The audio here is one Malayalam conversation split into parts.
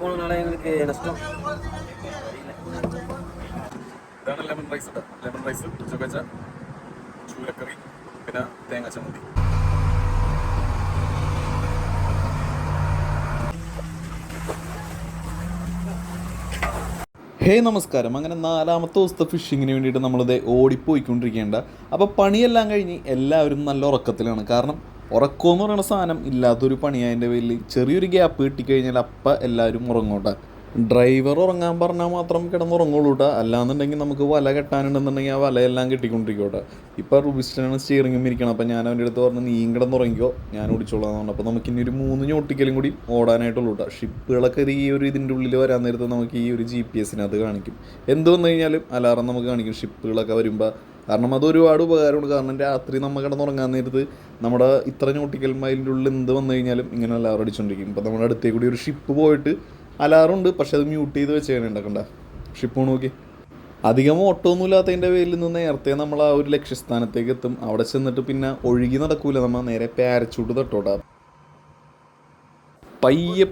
പോണ ഞങ്ങൾക്ക് നഷ്ടം. ഇതാണ് ലെമൺ റൈസ്. ലെമൺ റൈസ്, ഉച്ചക്കച്ച ചൂരക്കറി, പിന്നെ തേങ്ങ ചമ്മന്തി. ഹേ നമസ്കാരം. അങ്ങനെ 4ാമത്തെ ദിവസത്തെ ഫിഷിങ്ങിന് വേണ്ടിയിട്ട് നമ്മളിത് ഓടിപ്പോയിക്കൊണ്ടിരിക്കേണ്ട. അപ്പോൾ പണിയെല്ലാം കഴിഞ്ഞ് എല്ലാവരും നല്ല ഉറക്കത്തിലാണ്. കാരണം ഉറക്കമെന്ന് പറയുന്ന സാധനം ഇല്ലാത്തൊരു പണിയായതിൻ്റെ പേരിൽ ചെറിയൊരു ഗ്യാപ്പ് കിട്ടിക്കഴിഞ്ഞാൽ അപ്പം എല്ലാവരും ഉറങ്ങോട്ടെ. ഡ്രൈവർ ഉറങ്ങാൻ പറഞ്ഞാൽ മാത്രം കിടന്നുറങ്ങുള്ളൂ കേട്ടോ. അല്ലാന്നുണ്ടെങ്കിൽ നമുക്ക് വല കെട്ടാനുണ്ടെന്നുണ്ടെങ്കിൽ ആ വലയെല്ലാം കെട്ടിക്കൊണ്ടിരിക്കോട്ടെ. ഇപ്പോൾ റുബിസ്റ്റനാണ് സ്റ്റിയറിംഗും ഇരിക്കണം. അപ്പോൾ ഞാൻ അവൻ്റെ അടുത്ത് പറഞ്ഞു, നീയും കിടന്നുറങ്ങിക്കോ, ഞാൻ ഓടിച്ചോളാന്ന് പറഞ്ഞു. അപ്പോൾ നമുക്ക് ഇനി ഒരു 3 ഞോട്ടിക്കലും കൂടി ഓടാനായിട്ടുള്ളൂ കേട്ടോ. ഷിപ്പുകളൊക്കെ ഈ ഒരു ഇതിൻ്റെ ഉള്ളിൽ വരാൻ നേരത്ത് നമുക്ക് ഈ ഒരു GPS-നകത്ത് കാണിക്കും. എന്ത് വന്നു കഴിഞ്ഞാലും അലാറം നമുക്ക് കാണിക്കും ഷിപ്പുകളൊക്കെ വരുമ്പോൾ. കാരണം അതൊരുപാട് ഉപകാരമാണ്. കാരണം രാത്രി നമ്മൾ കിടന്നുറങ്ങാൻ നേരത്ത് നമ്മുടെ ഇത്ര ഞോട്ടിക്കൽ മൈലിൻ്റെ ഉള്ളിൽ എന്ത് വന്നു കഴിഞ്ഞാലും ഇങ്ങനെ അലാറം അടിച്ചുകൊണ്ടിരിക്കും. ഇപ്പോൾ നമ്മുടെ അടുത്തേക്ക് കൂടി ഒരു ഷിപ്പ് പോയിട്ട് അലാറുണ്ട്, പക്ഷെ അത് മ്യൂട്ട് ചെയ്ത് വെച്ചാണ് ഉണ്ടാക്കണ്ട. ഷിപ്പ് നോക്കി അധികം ഓട്ടമൊന്നും ഇല്ലാത്തതിൻ്റെ പേരിൽ നിന്ന് നേരത്തെ നമ്മൾ ആ ഒരു ലക്ഷ്യസ്ഥാനത്തേക്ക് എത്തും. അവിടെ ചെന്നിട്ട് പിന്നെ ഒഴുകി നടക്കൂല, നമ്മൾ നേരെ പാരച്ചൂട്ട് തട്ടോട്ടാ.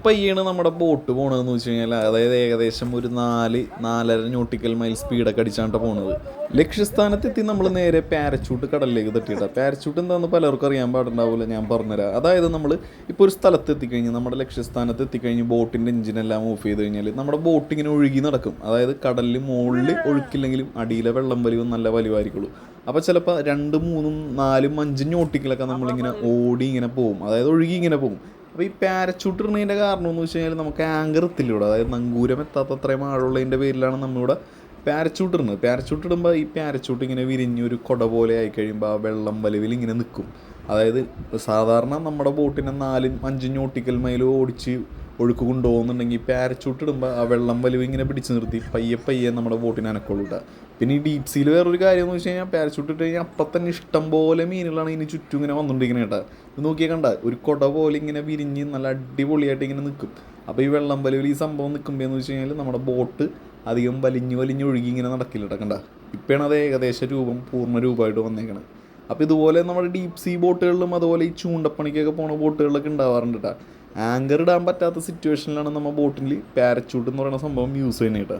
പയ്യാണ് നമ്മുടെ ബോട്ട് പോകണതെന്ന് വെച്ച് കഴിഞ്ഞാൽ, അതായത് ഏകദേശം ഒരു 4-4.5 നോട്ടിക്കൽ മൈൽ സ്പീഡൊക്കെ അടിച്ചാണ് പോണത്. ലക്ഷ്യസ്ഥാനത്തെത്തി നമ്മൾ നേരെ പാരച്ചൂട്ട് കടലിലേക്ക് തട്ടിയിട്ടാണ്. പാരച്ചൂട്ട് എന്താണെന്ന് പലർക്കും അറിയാൻ പാടുണ്ടാവില്ല, ഞാൻ പറഞ്ഞുതരാം. അതായത് നമ്മൾ ഇപ്പോൾ ഒരു സ്ഥലത്ത് എത്തിക്കഴിഞ്ഞ് നമ്മുടെ ലക്ഷ്യസ്ഥാനത്ത് എത്തിക്കഴിഞ്ഞ് ബോട്ടിൻ്റെ എഞ്ചിനെല്ലാം ഓഫ് ചെയ്ത് കഴിഞ്ഞാൽ നമ്മുടെ ബോട്ട് ഇങ്ങനെ ഒഴുകി നടക്കും. അതായത് കടലിൽ മുകളിൽ ഒഴുക്കില്ലെങ്കിലും അടിയിലെ വെള്ളം വലിവും നല്ല വലിവായിരിക്കുള്ളൂ. അപ്പോൾ ചിലപ്പോൾ 2, 3, 4, 5 നോട്ടിക്കലൊക്കെ നമ്മളിങ്ങനെ ഓടി ഇങ്ങനെ പോകും, അതായത് ഒഴുകി ഇങ്ങനെ പോകും. അപ്പോൾ ഈ പാരച്ചൂട്ട് ഇടുന്നതിൻ്റെ കാരണം എന്ന് വെച്ച് കഴിഞ്ഞാൽ നമുക്ക് ആങ്കർ എത്തില്ലൂടെ, അതായത് നങ്കൂരം എത്താത്ത അത്രയും ആഴമുള്ളതിൻ്റെ പേരിലാണ് നമ്മളിവിടെ പാരച്ചൂട്ട് ഇടുന്നത്. പാരച്ചൂട്ട് ഇടുമ്പോൾ ഈ പാരച്ചൂട്ട് ഇങ്ങനെ വിരിഞ്ഞൊരു കുട പോലെ ആയി കഴിയുമ്പോൾ ആ വെള്ളം വലിവിൽ ഇങ്ങനെ നിൽക്കും. അതായത് സാധാരണ നമ്മുടെ ബോട്ടിനെ 4-5 നോട്ടിക്കൽ മൈൽ ഓടിച്ച് ഒഴുക്ക് കൊണ്ടുപോകുന്നുണ്ടെങ്കിൽ പാരച്ചൂട്ട് ഇടുമ്പോൾ ആ വെള്ളം വലിവ് ഇങ്ങനെ പിടിച്ച് നിർത്തി പയ്യെ നമ്മുടെ ബോട്ടിനെ അനക്കുള്ളൂ കേട്ടോ. പിന്നെ ഈ ഡീപ് സീൽ വേറൊരു കാര്യം എന്ന് വെച്ച് കഴിഞ്ഞാൽ പാരച്ചൂട്ട് ഇട്ട് കഴിഞ്ഞാൽ അപ്പം തന്നെ ഇഷ്ടം പോലെ മീനുകളാണ് ഇതിന് ചുറ്റും ഇങ്ങനെ വന്നുകൊണ്ടിരിക്കുന്നത് കേട്ടോ. ഇത് നോക്കിയാൽ കണ്ട ഒരു കുട പോലെ ഇങ്ങനെ വിരിഞ്ഞ് നല്ല അടിപൊളിയായിട്ട് ഇങ്ങനെ നിൽക്കും. അപ്പോൾ ഈ വെള്ളം വലിവിൽ ഈ സംഭവം നിൽക്കുമ്പോൾ എന്ന് വെച്ച് കഴിഞ്ഞാൽ നമ്മുടെ ബോട്ട് അധികം വലിഞ്ഞ് ഒഴുകി ഇങ്ങനെ നടക്കില്ല കേട്ടോ. കണ്ട ഇപ്പോഴാണ് അത് ഏകദേശം പൂർണ്ണ രൂപമായിട്ട് വന്നേക്കണത്. അപ്പോൾ ഇതുപോലെ നമ്മുടെ ഡീപ് സീ ബോട്ടുകളിലും അതുപോലെ ഈ ചൂണ്ടപ്പണിക്കൊക്കെ പോണ ബോട്ടുകളിലൊക്കെ ഉണ്ടാവാറുണ്ട് കേട്ടോ. ആങ്കർ ഇടാൻ പറ്റാത്ത സിറ്റുവേഷനിലാണ് നമ്മൾ ബോട്ടിൽ പാരച്ചൂട്ട് എന്ന് പറയുന്ന സംഭവം യൂസ് ചെയ്യുന്നത് കേട്ടോ.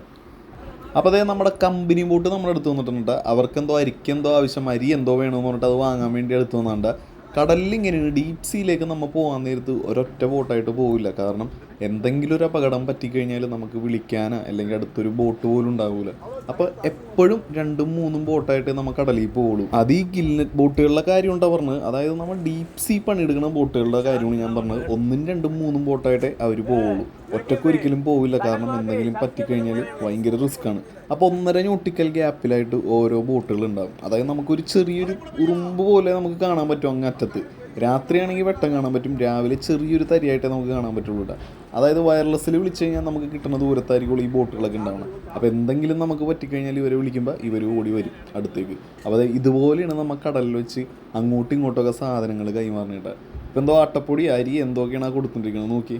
അപ്പോൾ അതേ നമ്മുടെ കമ്പനി ബോട്ട് നമ്മുടെ അടുത്ത് വന്നിട്ടുണ്ട്. അവർക്കെന്തോ അരിക്കെന്തോ ആവശ്യം, അരി എന്തോ വേണമെന്ന് പറഞ്ഞിട്ട് അത് വാങ്ങാൻ വേണ്ടി അടുത്ത് വന്നിട്ടുണ്ട്. കടലിൽ ഇങ്ങനെയാണ് ഡീപ് സീയിലേക്ക് നമ്മൾ പോകാൻ നേരത്ത് ഒരൊറ്റ ബോട്ടായിട്ട് പോവില്ല. കാരണം എന്തെങ്കിലും ഒരു അപകടം പറ്റിക്കഴിഞ്ഞാൽ നമുക്ക് വിളിക്കാനോ അല്ലെങ്കിൽ അടുത്തൊരു ബോട്ട് പോലും ഉണ്ടാവില്ല. അപ്പോൾ എപ്പോഴും 2-3 ബോട്ടായിട്ട് നമ്മൾ കടലിൽ പോവുള്ളൂ. അത് ഈ ഗിൽനെറ്റ് ബോട്ടുകളുടെ കാര്യമുണ്ടാണ് പറഞ്ഞത്. അതായത് നമ്മൾ ഡീപ് സീ പണിയെടുക്കുന്ന ബോട്ടുകളുടെ കാര്യമാണ് ഞാൻ പറഞ്ഞത്. 1-2-3 ബോട്ടായിട്ടേ അവർ പോവുള്ളൂ, ഒറ്റയ്ക്കൊരിക്കലും പോവില്ല. കാരണം എന്തെങ്കിലും പറ്റിക്കഴിഞ്ഞാൽ ഭയങ്കര റിസ്ക്കാണ്. അപ്പോൾ 1.5 നോട്ടിക്കൽ ഗ്യാപ്പിലായിട്ട് ഓരോ ബോട്ടുകൾ ഉണ്ടാകും. അതായത് നമുക്കൊരു ചെറിയൊരു ഉറുമ്പ് പോലെ നമുക്ക് കാണാൻ പറ്റും അങ്ങറ്റത്ത്. രാത്രിയാണെങ്കിൽ വെട്ടം കാണാൻ പറ്റും, രാവിലെ ചെറിയൊരു തരിയായിട്ടേ നമുക്ക് കാണാൻ പറ്റുള്ളൂ കേട്ടോ. അതായത് വയർലെസ്സിൽ വിളിച്ചു കഴിഞ്ഞാൽ നമുക്ക് കിട്ടുന്ന ദൂരത്തായിരിക്കും ഈ ബോട്ടുകളൊക്കെ ഉണ്ടാവണം. അപ്പോൾ എന്തെങ്കിലും നമുക്ക് പറ്റിക്കഴിഞ്ഞാൽ ഇവരെ വിളിക്കുമ്പോൾ ഇവർ ഓടി വരും അടുത്തേക്ക്. അപ്പോൾ ഇതുപോലെയാണ് നമ്മൾ കടലിൽ വെച്ച് അങ്ങോട്ടും ഇങ്ങോട്ടൊക്കെ സാധനങ്ങൾ കൈമാറുന്നത്. ഇപ്പോൾ എന്തോ ആട്ടപ്പൊടി അരി എന്തൊക്കെയാണ് കൊടുത്തുകൊണ്ടിരിക്കുന്നത് നോക്കി.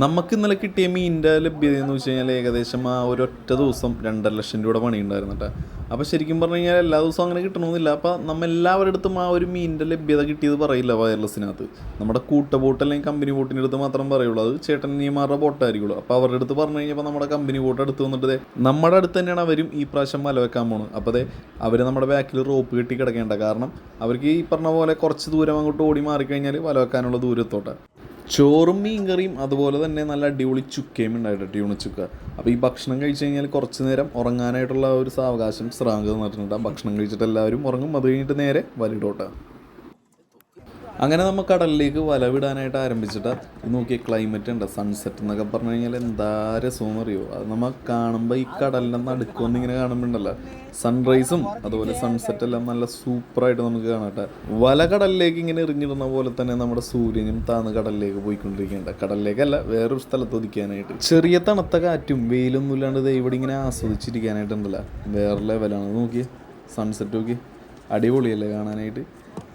നമുക്ക് ഇന്നലെ കിട്ടിയ മീനിൻ്റെ ലഭ്യത എന്ന് വെച്ച് കഴിഞ്ഞാൽ ഏകദേശം ആ ഒരൊറ്റ ദിവസം 2.5 ലക്ഷം രൂപയുടെ പണി ഉണ്ടായിരുന്നു കേട്ടോ. അപ്പോൾ ശരിക്കും പറഞ്ഞു കഴിഞ്ഞാൽ എല്ലാ ദിവസവും അങ്ങനെ കിട്ടണമെന്നില്ല. അപ്പോൾ നമ്മൾ എല്ലാവരുടെ അടുത്തും ആ ഒരു മീനിൻ്റെ ലഭ്യത കിട്ടിയത് പറയില്ല വയർലെസ്സിനകത്ത്. നമ്മുടെ കൂട്ടബോട്ട് അല്ലെങ്കിൽ കമ്പനി ബോട്ടിൻ്റെ അടുത്ത് മാത്രം പറയുള്ളൂ. അത് ചേട്ടനിമാരുടെ ബോട്ടായിരിക്കുള്ളൂ. അപ്പോൾ അവരുടെ അടുത്ത് പറഞ്ഞു കഴിഞ്ഞപ്പോൾ നമ്മുടെ കമ്പനി ബോട്ട് അടുത്ത് വന്നിട്ട് നമ്മുടെ അടുത്ത് തന്നെയാണ് അവരും ഈ പ്രാവശ്യം വല വെക്കാൻ പോകുന്നത്. അപ്പോൾ അവർ നമ്മുടെ ബാക്കിൽ റോപ്പ് കെട്ടി കിടക്കേണ്ട. കാരണം അവർക്ക് ഈ പറഞ്ഞ പോലെ കുറച്ച് ദൂരം അങ്ങോട്ട് ഓടി മാറിക്കഴിഞ്ഞാൽ വല വെക്കാനുള്ള ദൂരത്തോട്ടെ. ചോറും മീൻ കറിയും അതുപോലെ തന്നെ നല്ല അടിപൊളി ചുക്കയും ഉണ്ടായിട്ട് ട്യൂണച്ചുക്ക. അപ്പോൾ ഈ ഭക്ഷണം കഴിച്ച് കഴിഞ്ഞാൽ കുറച്ച് നേരം ഉറങ്ങാനായിട്ടുള്ള ഒരു സാവകാശം സ്രാങ്ക് തന്നിട്ടുണ്ട്. ഭക്ഷണം കഴിച്ചിട്ട് എല്ലാവരും ഉറങ്ങും. അത് കഴിഞ്ഞിട്ട് നേരെ വലയിടോട്ടാണ്. അങ്ങനെ നമ്മൾ കടലിലേക്ക് വല വിടാനായിട്ട് ആരംഭിച്ചിട്ട് നോക്കിയ ക്ലൈമറ്റ് ഉണ്ട്. സൺസെറ്റ് എന്നൊക്കെ പറഞ്ഞു കഴിഞ്ഞാൽ എന്താ രസമെന്ന് അറിയുമോ. അത് നമ്മൾ കാണുമ്പോൾ ഈ കടലിൻ്റെ നടുക്കൊന്നും ഇങ്ങനെ കാണുമ്പോണ്ടല്ലോ സൺറൈസും അതുപോലെ സൺസെറ്റ് എല്ലാം നല്ല സൂപ്പറായിട്ട് നമുക്ക് കാണട്ടെ. വല കടലിലേക്ക് ഇങ്ങനെ എറിഞ്ഞിടുന്ന പോലെ തന്നെ നമ്മുടെ സൂര്യനും താന്ന് കടലിലേക്ക് പോയിക്കൊണ്ടിരിക്കേണ്ട. കടലിലേക്കല്ല, വേറൊരു സ്ഥലത്ത് ഒതുക്കാനായിട്ട്. ചെറിയ തണുത്ത കാറ്റും വെയിലൊന്നും ഇല്ലാണ്ട് ഇവിടെ ഇങ്ങനെ ആസ്വദിച്ചിരിക്കാനായിട്ടുണ്ടല്ലോ. വേറെ ലെവലാണ്. നോക്കിയേ സൺസെറ്റ് നോക്കി. അടിപൊളിയല്ലേ കാണാനായിട്ട്.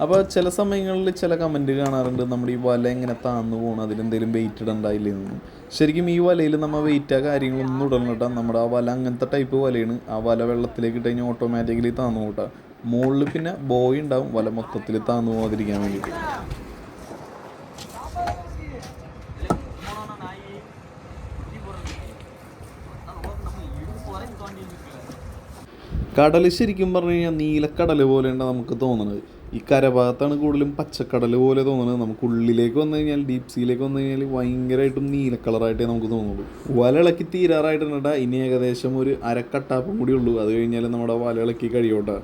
അപ്പോൾ ചില സമയങ്ങളിൽ ചില കമൻറ്റ് കാണാറുണ്ട് നമ്മുടെ ഈ വല എങ്ങനെ താന്നു പോകണം, അതിലെന്തെങ്കിലും വെയിറ്റ് ഇടണ്ടായില്ലെന്നൊന്നും. ശരിക്കും ഈ വലയിൽ നമ്മൾ വെയിറ്റാ കാര്യങ്ങളൊന്നും ഇടണം കേട്ടോ. നമ്മുടെ ആ വല അങ്ങനത്തെ ടൈപ്പ് വലയാണ്. ആ വല വെള്ളത്തിലേക്ക് ഇട്ട് കഴിഞ്ഞാൽ ഓട്ടോമാറ്റിക്കലി താന്നു പോകട്ടെ. മുകളിൽ പിന്നെ ബോയ് ഉണ്ടാവും വല മൊത്തത്തിൽ താന്നു പോകാതിരിക്കാൻ വേണ്ടിയിട്ട്. കടൽ ശരിക്കും പറഞ്ഞു കഴിഞ്ഞാൽ നീലക്കടൽ പോലെയാണ് നമുക്ക് തോന്നുന്നത്. ഈ കരഭാഗത്താണ് കൂടുതലും പച്ചക്കടൽ പോലെ തോന്നുന്നത്. നമുക്ക് ഉള്ളിലേക്ക് വന്നു കഴിഞ്ഞാൽ ഡീപ് സീയിലേക്ക് വന്നു കഴിഞ്ഞാൽ ഭയങ്കരമായിട്ടും നീല കളറായിട്ടേ നമുക്ക് തോന്നുള്ളൂ. വല ഇളക്കി തീരാറായിട്ടുണ്ടാ. ഇനി ഏകദേശം ഒരു അരക്കട്ടാപ്പും കൂടി ഉള്ളൂ. അത് കഴിഞ്ഞാൽ നമ്മുടെ വല ഇളക്കി കഴിയോട്ടെ.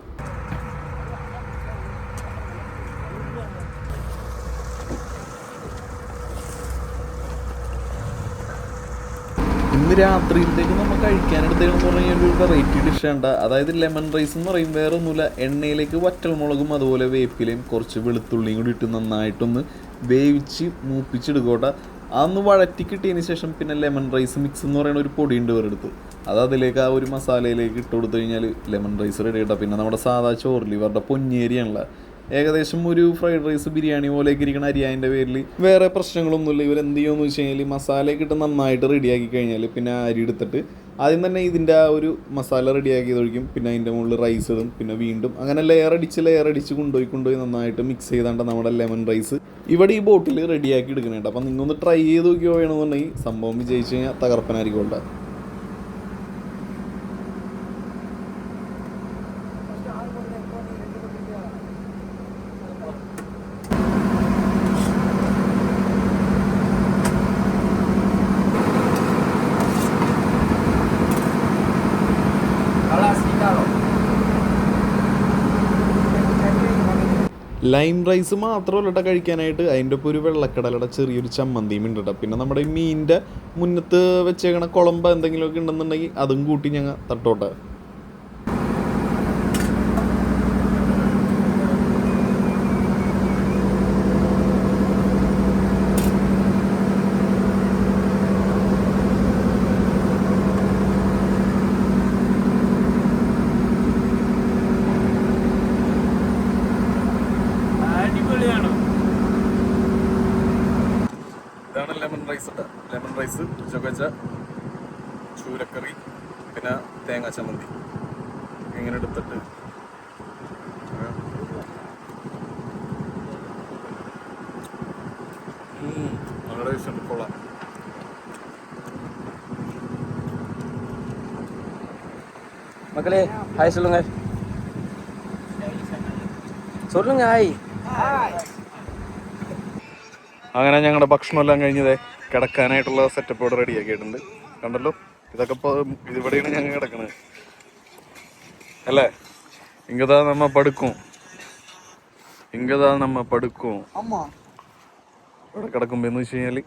ഇന്ന് രാത്രിയിലേക്ക് നമ്മൾ കഴിക്കാനെടുത്തേക്കെന്ന് പറഞ്ഞു കഴിഞ്ഞാൽ ഒരു വെറൈറ്റി ഡിഷ് ഉണ്ട്. അതായത് ലെമൺ റൈസ് എന്ന് പറയും. വേറെ ഒന്നുമില്ല, എണ്ണയിലേക്ക് വറ്റൽമുളകും അതുപോലെ വേപ്പിലയും കുറച്ച് വെളുത്തുള്ളിയും കൂടി ഇട്ട് നന്നായിട്ടൊന്ന് വേവിച്ച് മൂപ്പിച്ചെടുക്കോട്ടെ. അതൊന്ന് വഴറ്റി കിട്ടിയതിന് ശേഷം പിന്നെ ലെമൺ റൈസ് മിക്സ് എന്ന് പറയുന്ന ഒരു പൊടിയുണ്ട് വേറെടുത്ത്. അത് അതിലേക്ക് ആ ഒരു മസാലയിലേക്ക് ഇട്ട് കൊടുത്തു കഴിഞ്ഞാൽ ലെമൺ റൈസ് റെഡി ആയിട്ടാണ്. പിന്നെ നമ്മുടെ സാധാ ചോറിൽ ഇവരുടെ പൊന്നേരിയാണല്ലോ, ഏകദേശം ഒരു ഫ്രൈഡ് റൈസ് ബിരിയാണി പോലെയൊക്കെ ഇരിക്കണ അരിയാൻ്റെ പേരിൽ വേറെ പ്രശ്നങ്ങളൊന്നുമില്ല. ഇവരെന്ത് ചെയ്യുമെന്ന് വെച്ച് കഴിഞ്ഞാൽ മസാലയൊക്കെ ഇട്ട് നന്നായിട്ട് റെഡിയാക്കി കഴിഞ്ഞാൽ പിന്നെ അരി എടുത്തിട്ട് ആദ്യം തന്നെ ഇതിൻ്റെ ആ ഒരു മസാല റെഡിയാക്കി ഒഴിക്കും. പിന്നെ അതിൻ്റെ മുകളിൽ റൈസ് ഇടും. പിന്നെ വീണ്ടും അങ്ങനെ ലെയർ അടിച്ച് കൊണ്ടുപോയി നന്നായിട്ട് മിക്സ് ചെയ്താണ്ട് നമ്മുടെ ലെമൺ റൈസ് ഇവിടെ ഈ ബോട്ടിൽ റെഡിയാക്കി എടുക്കുന്നുണ്ട്. അപ്പം നിങ്ങളൊന്ന് ട്രൈ ചെയ്ത് നോക്കിയോ വേണമെന്നുണ്ടെങ്കിൽ സംഭവം വിജയിച്ച് കഴിഞ്ഞാൽ തകർപ്പനായിരിക്കും ഉണ്ടാകും. ലൈം റൈസ് മാത്രമല്ല കേട്ടോ കഴിക്കാനായിട്ട്. അതിൻ്റെ ഒപ്പം ഒരു വെള്ളക്കടലയുടെ ചെറിയൊരു ചമ്മന്തിയും ഉണ്ട് കേട്ടോ. പിന്നെ നമ്മുടെ ഈ മീനിൻ്റെ മുന്നത്ത് വെച്ചേക്കണ കുളമ്പ് എന്തെങ്കിലുമൊക്കെ ഉണ്ടെന്നുണ്ടെങ്കിൽ അതും കൂട്ടി ഞങ്ങൾ തട്ടോട്ടെ. ഇതാണ് ലെമൺ റൈസ് കേട്ടോ. ലെമൺ റൈസ്, ചൊവ്വച്ച, ചൂരക്കറി, പിന്നെ തേങ്ങാ ചമ്മന്തി ഇങ്ങനെ എടുത്തിട്ട് നല്ല ടേസ്റ്റ് ഉണ്ട്, കൊള്ളാം. மக்களே ஹாய் சொல்லுங்க. சொல்லுங்க ஹாய். അങ്ങനെ ഞങ്ങളുടെ ഭക്ഷണമെല്ലാം കഴിഞ്ഞതേ കിടക്കാനായിട്ടുള്ള സെറ്റപ്പോടെ റെഡിയാക്കിയിട്ടുണ്ട്. കണ്ടല്ലോ, ഇതൊക്കെ ഇപ്പോൾ ഇവിടെയാണ് ഞങ്ങൾ കിടക്കുന്നത് അല്ലേ. ഇങ്ങതാ നമ്മ പടുക്കും ഇവിടെ കിടക്കുമ്പോൾ എന്ന് വെച്ച് കഴിഞ്ഞാൽ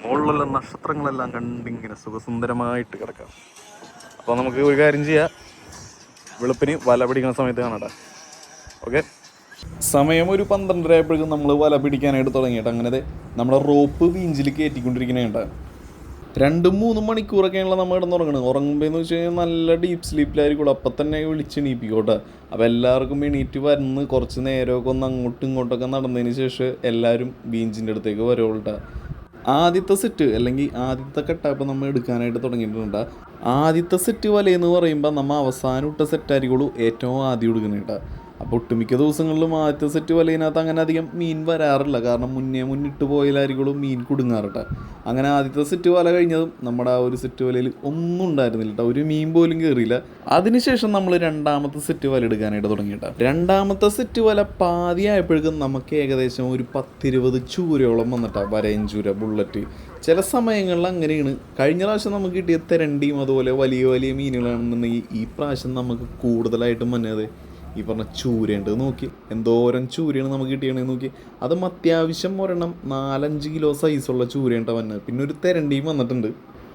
മുകളിലുള്ള നക്ഷത്രങ്ങളെല്ലാം കണ്ടിങ്ങനെ സുഖസുന്ദരമായിട്ട് കിടക്കാം. അപ്പോൾ നമുക്ക് ഒരു കാര്യം ചെയ്യാം, വെളുപ്പിന് വല പിടിക്കുന്ന സമയത്ത് കാണാം. ഓക്കെ, സമയം ഒരു 12:30 ആയപ്പോഴേക്കും നമ്മൾ വല പിടിക്കാനായിട്ട് തുടങ്ങിയിട്ട് അങ്ങനെ നമ്മുടെ റോപ്പ് വീഞ്ചിൽ കയറ്റിക്കൊണ്ടിരിക്കണേണ്ട. 2-3 മണിക്കൂറൊക്കെയാണല്ലോ നമ്മൾ കിടന്നുറങ്ങണത്. ഉറങ്ങുമ്പോൾ എന്ന് വെച്ച് കഴിഞ്ഞാൽ നല്ല ഡീപ്പ് സ്ലീപ്പിലായിരിക്കുള്ളൂ. അപ്പം തന്നെ വിളിച്ച് എണീപ്പിക്കോട്ടെ. അപ്പോൾ എല്ലാവർക്കും എണീറ്റ് വരുന്ന കുറച്ച് നേരമൊക്കെ ഒന്ന് അങ്ങോട്ടും ഇങ്ങോട്ടൊക്കെ നടന്നതിന് ശേഷം എല്ലാവരും ബീഞ്ചിൻ്റെ അടുത്തേക്ക് വരുള്ളൂ. ആദ്യത്തെ സെറ്റ് അല്ലെങ്കിൽ ആദ്യത്തെ കെട്ടാപ്പ് നമ്മൾ എടുക്കാനായിട്ട് തുടങ്ങിയിട്ടുണ്ട്. ആദ്യത്തെ സെറ്റ് വലയെന്ന് പറയുമ്പോൾ നമ്മൾ അവസാനം ഇട്ട സെറ്റായിരിക്കുള്ളൂ ഏറ്റവും ആദ്യം എടുക്കുന്നുണ്ട്. അപ്പോൾ ഒട്ടുമിക്ക ദിവസങ്ങളിലും ആദ്യത്തെ സെറ്റ് വലയിനകത്ത് അങ്ങനെ അധികം മീൻ വരാറില്ല. കാരണം മുന്നിട്ട് പോയാലായിരിക്കുള്ളൂ മീൻ കുടുങ്ങാറട്ടെ. അങ്ങനെ ആദ്യത്തെ സെറ്റ് വല കഴിഞ്ഞതും നമ്മുടെ ആ ഒരു സെറ്റ് വലയിൽ ഒന്നും ഉണ്ടായിരുന്നില്ല കേട്ടോ, ഒരു മീൻ പോലും കയറിയില്ല. അതിനുശേഷം നമ്മൾ രണ്ടാമത്തെ സെറ്റ് വല എടുക്കാനായിട്ട് തുടങ്ങിയിട്ടാ. രണ്ടാമത്തെ സെറ്റ് വല പാതിയായപ്പോഴേക്കും നമുക്ക് ഏകദേശം ഒരു 10-20 ചൂരയോളം വന്നിട്ടാണ്. വരയൻ ചൂര, ബുള്ളറ്റ്. ചില സമയങ്ങളിൽ അങ്ങനെയാണ്. കഴിഞ്ഞ പ്രാവശ്യം നമുക്ക് കിട്ടിയ തെരണ്ടിയും അതുപോലെ വലിയ വലിയ മീനുകളാണെന്നുണ്ടെങ്കിൽ ഈ പ്രാവശ്യം നമുക്ക് കൂടുതലായിട്ടും വന്നത് ഈ പറഞ്ഞ ചൂരയുണ്ട്. നോക്കി എന്തോരം ചൂരയാണ് നമുക്ക് കിട്ടിയണെന്ന് നോക്കി. അതും അത്യാവശ്യം ഒരെണ്ണം 4-5 കിലോ സൈസുള്ള ചൂരയുണ്ട് വന്നത്. പിന്നെ ഒരു തെരണ്ടിയും വന്നിട്ടുണ്ട്.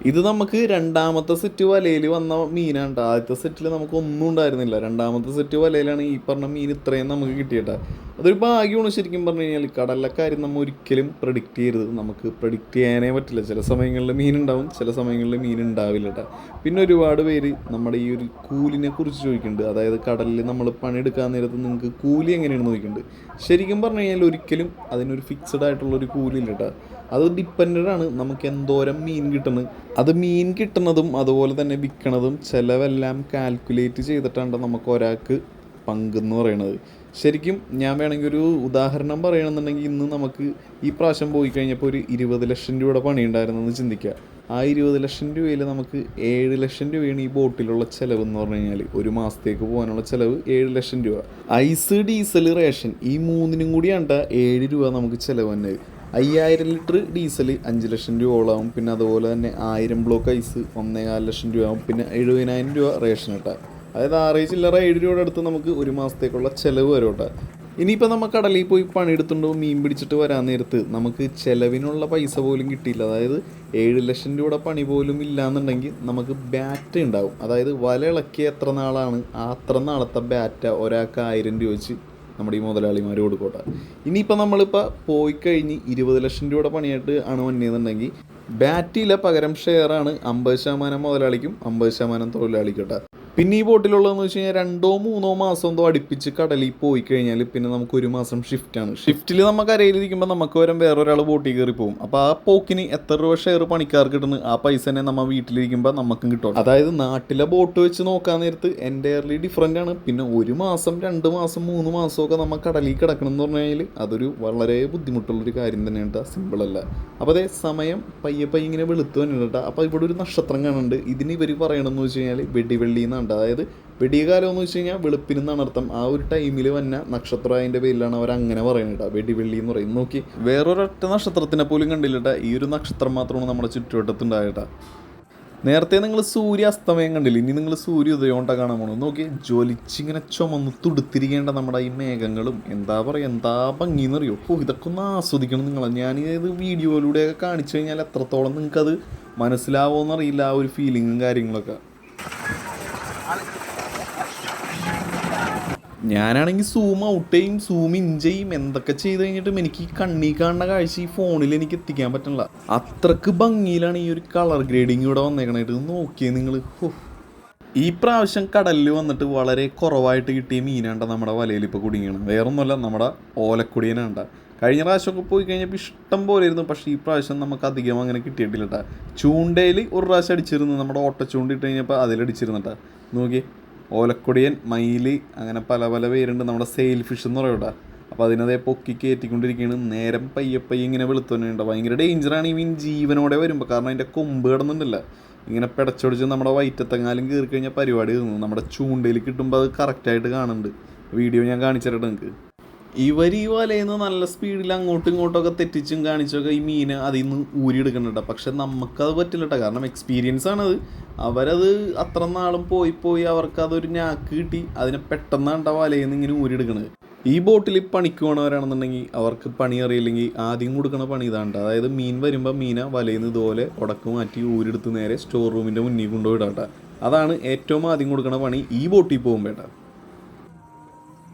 ഇത് നമുക്ക് രണ്ടാമത്തെ സെറ്റ് വലയിൽ വന്ന മീനാണ്. ആദ്യത്തെ സെറ്റിൽ നമുക്ക് ഒന്നും ഉണ്ടായിരുന്നില്ല. രണ്ടാമത്തെ സെറ്റ് വലയിലാണ് ഈ പറഞ്ഞ മീൻ ഇത്രയും നമുക്ക് കിട്ടിയിട്ടാ. അതൊരു ഭാഗ്യമാണ് ശരിക്കും പറഞ്ഞു കഴിഞ്ഞാൽ. കടലിലെ കാര്യം നമ്മൾ ഒരിക്കലും പ്രഡിക്റ്റ് ചെയ്യരുത്. നമുക്ക് പ്രഡിക്റ്റ് ചെയ്യാനേ പറ്റില്ല. ചില സമയങ്ങളിൽ മീൻ ഉണ്ടാവും, ചില സമയങ്ങളിൽ മീൻ ഉണ്ടാവില്ല കേട്ടോ. പിന്നെ ഒരുപാട് പേര് നമ്മുടെ ഈ ഒരു കൂലിനെ കുറിച്ച് ചോദിക്കുന്നുണ്ട്. അതായത് കടലിൽ നമ്മൾ പണിയെടുക്കാൻ നേരത്ത് നിങ്ങൾക്ക് കൂലി എങ്ങനെയാണെന്ന് ചോദിക്കുന്നുണ്ട്. ശരിക്കും പറഞ്ഞു കഴിഞ്ഞാൽ ഒരിക്കലും അതിനൊരു ഫിക്സഡ് ആയിട്ടുള്ളൊരു കൂലി ഇല്ല കേട്ടോ. അത് ഡിപ്പെൻഡഡ് ആണ് നമുക്ക് എന്തോരം മീൻ കിട്ടുന്നത്. അത് മീൻ കിട്ടുന്നതും അതുപോലെ തന്നെ വിൽക്കണതും ചിലവെല്ലാം കാൽക്കുലേറ്റ് ചെയ്തിട്ടാണ് നമുക്ക് ഒരാൾക്ക് പങ്കെന്ന് പറയണത്. ശരിക്കും ഞാൻ വേണമെങ്കിൽ ഒരു ഉദാഹരണം പറയണമെന്നുണ്ടെങ്കിൽ ഇന്ന് നമുക്ക് ഈ പ്രാവശ്യം പോയി കഴിഞ്ഞപ്പോൾ ഒരു 20 ലക്ഷം രൂപയുടെ പണി ഉണ്ടായിരുന്നെന്ന് ചിന്തിക്കുക. ആ 20 ലക്ഷം രൂപയിൽ നമുക്ക് 7 ലക്ഷം രൂപയാണ് ഈ ബോട്ടിലുള്ള ചിലവ് എന്ന് പറഞ്ഞു കഴിഞ്ഞാൽ. ഒരു മാസത്തേക്ക് പോകാനുള്ള ചിലവ് 7 ലക്ഷം രൂപ. ഐസ്, ഡീസൽ, റേഷൻ ഈ മൂന്നിനും കൂടിയാണ് 7 രൂപ നമുക്ക് ചിലവ് തന്നെ. 5000 ലിറ്റർ ഡീസൽ 5 ലക്ഷം രൂപയോളാവും. പിന്നെ അതുപോലെ തന്നെ 1000 ബ്ലോക്ക് ഐസ് 1.25 ലക്ഷം രൂപയാവും. പിന്നെ 70,000 രൂപ റേഷൻ ഇട്ടാൽ, അതായത് 6 ചില്ലറ 7 രൂപയുടെ അടുത്ത് നമുക്ക് ഒരു മാസത്തേക്കുള്ള ചിലവ് വരും കേട്ടോ. ഇനിയിപ്പോൾ നമ്മൾ കടലിൽ പോയി പണിയെടുത്തുണ്ടോ മീൻ പിടിച്ചിട്ട് വരാൻ നേരത്ത് നമുക്ക് ചിലവിനുള്ള പൈസ പോലും കിട്ടിയില്ല. അതായത് 7 ലക്ഷം രൂപയുടെ പണി പോലും ഇല്ലയെന്നുണ്ടെങ്കിൽ നമുക്ക് ബാറ്റ് ഉണ്ടാവും. അതായത് വല ഇളക്കിയ എത്ര നാളാണ് അത്ര നാളത്തെ ബാറ്റ ഒരാൾക്ക് 1000 രൂപ വെച്ച് നമ്മുടെ ഈ മുതലാളിമാർ കൊടുക്കട്ടെ. ഇനിയിപ്പോൾ നമ്മളിപ്പോൾ പോയി കഴിഞ്ഞ് 20 ലക്ഷം രൂപയുടെ പണിയായിട്ട് ആണ് വന്നതെന്നുണ്ടെങ്കിൽ ബാറ്റിലെ പകരം ഷെയറാണ് 50% മുതലാളിക്കും 50% തൊഴിലാളിക്കട്ടെ. പിന്നെ ഈ ബോട്ടിലുള്ളതെന്ന് വെച്ച് കഴിഞ്ഞാൽ 2-3 മാസം എന്തോ അടുപ്പിച്ച് കടലിൽ പോയി കഴിഞ്ഞാൽ പിന്നെ നമുക്ക് ഒരു മാസം ഷിഫ്റ്റാണ്. ഷിഫ്റ്റിൽ നമ്മൾ കരയിലിരിക്കുമ്പോൾ നമുക്ക് വരും വേറൊരാൾ ബോട്ടിൽ കയറി പോകും. അപ്പോൾ ആ പോക്കിന് എത്ര രൂപ ഷെയർ പണിക്കാർക്ക് കിട്ടുന്നത് ആ പൈസ തന്നെ നമ്മൾ വീട്ടിലിരിക്കുമ്പോൾ നമുക്കും കിട്ടും. അതായത് നാട്ടിലെ ബോട്ട് വെച്ച് നോക്കാൻ നേരത്ത് എൻ്റയർലി ഡിഫറൻ്റ് ആണ്. പിന്നെ ഒരു മാസം 2 മാസം 3 മാസമൊക്കെ നമ്മൾ കടലിൽ കിടക്കണം എന്ന് പറഞ്ഞു കഴിഞ്ഞാൽ അതൊരു വളരെ ബുദ്ധിമുട്ടുള്ളൊരു കാര്യം തന്നെയാണ്. സിമ്പിളല്ല. അപ്പോൾ അതേ സമയം പയ്യെ ഇങ്ങനെ വെളുത്ത് വന്നിട്ട് അപ്പോൾ ഇവിടെ ഒരു നക്ഷത്രം കാണുന്നുണ്ട്. ഇതിന് ഇവർ പറയണമെന്ന് വെച്ച് കഴിഞ്ഞാൽ വെടിവെള്ളി എന്നാണ്. അതായത് വെടിയ കാലം എന്ന് വെച്ച് കഴിഞ്ഞാൽ വെളുപ്പിനെന്നാണ് അർത്ഥം. ആ ഒരു ടൈമിൽ വന്ന നക്ഷത്രം അതിൻ്റെ പേരിലാണ് അവർ അങ്ങനെ പറയുന്നത് വെടിവെള്ളി എന്ന് പറയും. നോക്കി വേറൊരൊറ്റ നക്ഷത്രത്തിനെ പോലും കണ്ടില്ലട്ടാ. ഈ ഒരു നക്ഷത്രം മാത്രമാണ് നമ്മുടെ ചുറ്റുവട്ടത്തുണ്ടായിട്ടാ. നേരത്തെ നിങ്ങൾ സൂര്യ അസ്തമയം കണ്ടില്ല, ഇനി നിങ്ങൾ സൂര്യ ഉദയം കൊണ്ടാ കാണാൻ പോകണം. നോക്കി ജ്വലിച്ചിങ്ങനെ ചുമന്ന് തുടുത്തിരിക്കേണ്ട നമ്മുടെ ഈ മേഘങ്ങളും എന്താ പറയുക, എന്താ ഭംഗിയെന്നറിയോ. ഇതൊക്കെ ഒന്ന് ആസ്വദിക്കണം നിങ്ങൾ. ഞാനിത് വീഡിയോയിലൂടെയൊക്കെ കാണിച്ചു കഴിഞ്ഞാൽ എത്രത്തോളം നിങ്ങൾക്കത് മനസ്സിലാവുമെന്നറിയില്ല ആ ഒരു ഫീലിങ്ങും കാര്യങ്ങളൊക്കെ. ഞാനാണെങ്കിൽ സൂം ഔട്ട് ചെയ്യും, സൂം ഇൻ ചെയ്യും, എന്തൊക്കെ ചെയ്ത് കഴിഞ്ഞിട്ടും എനിക്ക് കണ്ണി കാണുന്ന കാഴ്ച ഈ ഫോണിൽ എനിക്ക് എത്തിക്കാൻ പറ്റണില്ല. അത്രക്ക് ഭംഗിയിലാണ് ഈ ഒരു കളർ ഗ്രേഡിങ് ഇവിടെ വന്നേക്കണായിട്ട്. നോക്കിയേ നിങ്ങൾ. ഈ പ്രാവശ്യം കടലിൽ വന്നിട്ട് വളരെ കുറവായിട്ട് കിട്ടിയ മീനാണ്ട നമ്മുടെ വലയിൽ ഇപ്പോൾ കുടുങ്ങിയാണ്. വേറൊന്നുമല്ല, നമ്മുടെ ഓലക്കൊടിയനാണ്ട. കഴിഞ്ഞ പ്രാവശ്യമൊക്കെ പോയി കഴിഞ്ഞപ്പോൾ ഇഷ്ടം പോലെ ഇരുന്നു. പക്ഷേ ഈ പ്രാവശ്യം നമുക്ക് അധികം അങ്ങനെ കിട്ടിയിട്ടില്ല കേട്ടോ. ചൂണ്ടയിൽ ഒരു പ്രാവശ്യം അടിച്ചിരുന്നു, നമ്മുടെ ഓട്ട ചൂണ്ടിട്ട് കഴിഞ്ഞപ്പോൾ അതിലടിച്ചിരുന്നിട്ടാ. നോക്കി ഓലക്കൊടിയൻ, മയില്, അങ്ങനെ പല പല പേരുണ്ട്. നമ്മുടെ സെയിൽ ഫിഷ് എന്ന് പറയൂട്ടാ. അപ്പോൾ അതിനതേ പൊക്കി കയറ്റിക്കൊണ്ടിരിക്കുകയാണ്. നേരം പയ്യെ ഇങ്ങനെ വെളുത്തു തന്നെയുണ്ട്. ഭയങ്കര ഡേഞ്ചറാണ് ഈ മീൻ ജീവനോടെ വരുമ്പോൾ. കാരണം അതിൻ്റെ കൊമ്പ് കിടന്നുണ്ടല്ല ഇങ്ങനെ പിടച്ചൊടിച്ച് നമ്മുടെ വയറ്റത്തെങ്ങാലും കയറി കഴിഞ്ഞാൽ പരിപാടി തീർന്നു. നമ്മുടെ ചൂണ്ടയിൽ കിട്ടുമ്പോൾ അത് കറക്റ്റായിട്ട് കാണുന്നുണ്ട്. വീഡിയോ ഞാൻ കാണിച്ചിട്ട് നിങ്ങൾക്ക്. ഇവർ ഈ വലയിൽ നിന്ന് നല്ല സ്പീഡിൽ അങ്ങോട്ടും ഇങ്ങോട്ടൊക്കെ തെറ്റിച്ചും കാണിച്ചൊക്കെ ഈ മീൻ അതിൽ നിന്ന് ഊരിയെടുക്കുന്നുണ്ട്. പക്ഷെ നമുക്കത് പറ്റില്ല കേട്ടോ. കാരണം എക്സ്പീരിയൻസ് ആണത്. അവരത് അത്ര നാളും പോയി അവർക്കതൊരു ഞാക്ക് കിട്ടി അതിനെ പെട്ടെന്നാണ് വലയിൽ നിന്ന് ഇങ്ങനെ ഊരിയെടുക്കണത്. ഈ ബോട്ടിൽ പണിക്ക് പോകണവരാണെന്നുണ്ടെങ്കിൽ അവർക്ക് പണി അറിയില്ലെങ്കിൽ ആദ്യം കൊടുക്കണ പണി ഇതാണ്ട്. അതായത് മീൻ വരുമ്പോൾ മീനെ വലയിൽ നിന്ന് ഇതുപോലെ ഉടക്ക് മാറ്റി ഊരിയെടുത്ത് നേരെ സ്റ്റോർ റൂമിൻ്റെ മുന്നിൽ കൊണ്ടുപോയിടാട്ട. അതാണ് ഏറ്റവും ആദ്യം കൊടുക്കണ പണി ഈ ബോട്ടിൽ പോകുമ്പോഴേട്ടാ.